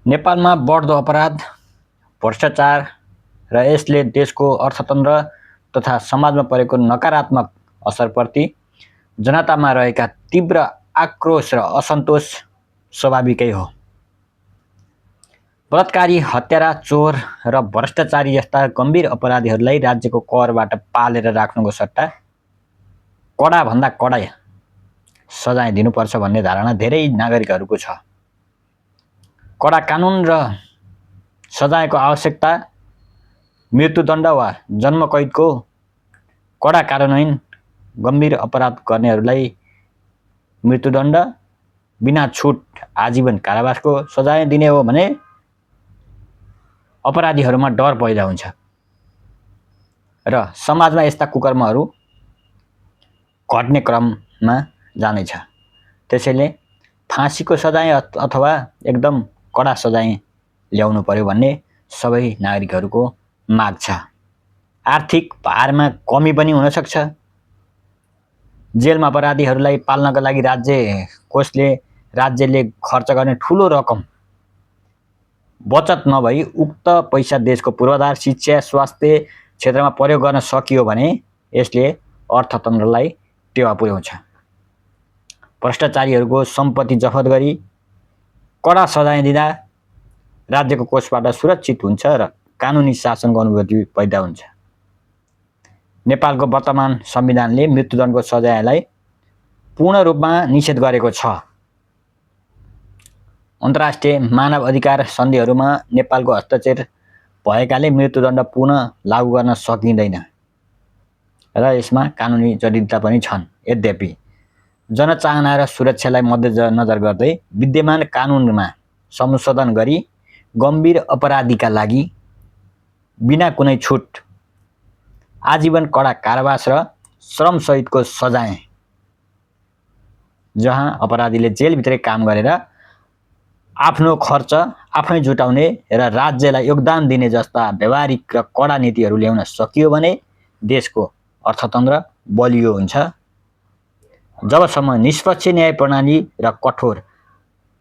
नेपालमा बढ्दो अपराध, भ्रष्टाचार र यसले देशको अर्थतन्त्र तथा समाजमा परेको नकारात्मक असरप्रति जनतामा रहेका तीव्र आक्रोश र असन्तोष स्वाभाविकै हो। बलात्कारी, हत्यारा, चोर र भ्रष्टाचारी जस्ता गम्भीर अपराधीहरूलाई राज्यको करबाट पालेर राख्नुको सट्टा कडाभन्दा कडा सजाय दिनुपर्छ भन्ने धारणा धेरै नागरिकहरूको छ। कडा कानुन र सजायको आवश्यकता मृत्युदण्ड वा जन्मकैदको कडा कार्यान्वयन, गम्भीर अपराध गर्नेहरूलाई मृत्युदण्ड, बिना छुट आजीवन कारावासको सजाय दिने हो भने अपराधीहरूमा डर पैदा हुन्छ र समाजमा यस्ता कुकर्महरू घट्ने क्रममा जानेछ। त्यसैले फाँसीको सजाय अथवा एकदम कडा सजाय ल्याउनु पर्यो भन्ने सबै नागरिकहरूको माग छ। आर्थिक भारमा कमी पनि हुन सक्छ। जेलमा अपराधीहरूलाई पाल्नका लागि राज्यले खर्च गर्ने ठुलो रकम बचत नभई उक्त पैसा देशको पूर्वाधार, शिक्षा, स्वास्थ्य क्षेत्रमा प्रयोग गर्न सकियो भने यसले अर्थतन्त्रलाई टेवा पुर्याउँछ। भ्रष्टाचारीहरूको सम्पत्ति जफत गरी कडा सजाय दिँदा राज्यको कोषबाट सुरक्षित हुन्छ र कानुनी शासनको अनुभूति पैदा हुन्छ। नेपालको वर्तमान संविधानले मृत्युदण्डको सजायलाई पूर्ण रूपमा निषेध गरेको छ। अन्तर्राष्ट्रिय मानव अधिकार सन्धिहरूमा नेपालको हस्ताक्षर भएकाले मृत्युदण्ड पुनः लागू गर्न सकिँदैन र यसमा कानुनी जटिलता पनि छन्। यद्यपि जनचाहना र सुरक्षालाई मध्यनजर गर्दै विद्यमान कानुनमा संशोधन गरी गम्भीर अपराधीका लागि बिना कुनै छुट आजीवन कडा कारावास र श्रमसहितको सजाय, जहाँ अपराधीले जेलभित्रै काम गरेर आफ्नो खर्च आफै जुटाउने र राज्यलाई योगदान दिने जस्ता व्यवहारिक र कडा नीतिहरू ल्याउन सकियो भने देशको अर्थतन्त्र बलियो हुन्छ। जबसम्म निष्पक्ष न्याय प्रणाली र कठोर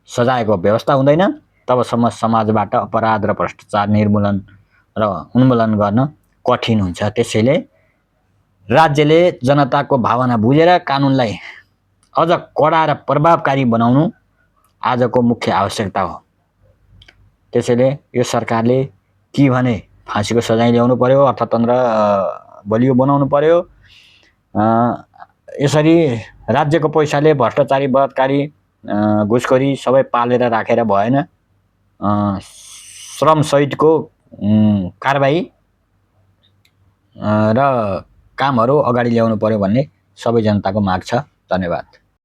सजायको व्यवस्था हुँदैन तबसम्म समाजबाट अपराध र भ्रष्टाचार निर्मूलन र उन्मूलन गर्न कठिन हुन्छ। त्यसैले राज्यले जनताको भावना बुझेर कानुनलाई अझ कडा र प्रभावकारी बनाउनु आजको मुख्य आवश्यकता हो। त्यसैले यो सरकारले के भने फाँसीको सजाय ल्याउनु पर्यो, अर्थतन्त्र बलियो बनाउनु पर्यो। यसरी राज्यको पैसाले भ्रष्टाचारी, बलात्कारी, घुसखोरी सबै पालेर राखेर भएन। श्रमसहितको कारबाही र कामहरू अगाडि ल्याउनु पर्यो भन्ने सबै जनताको माग छ। धन्यवाद।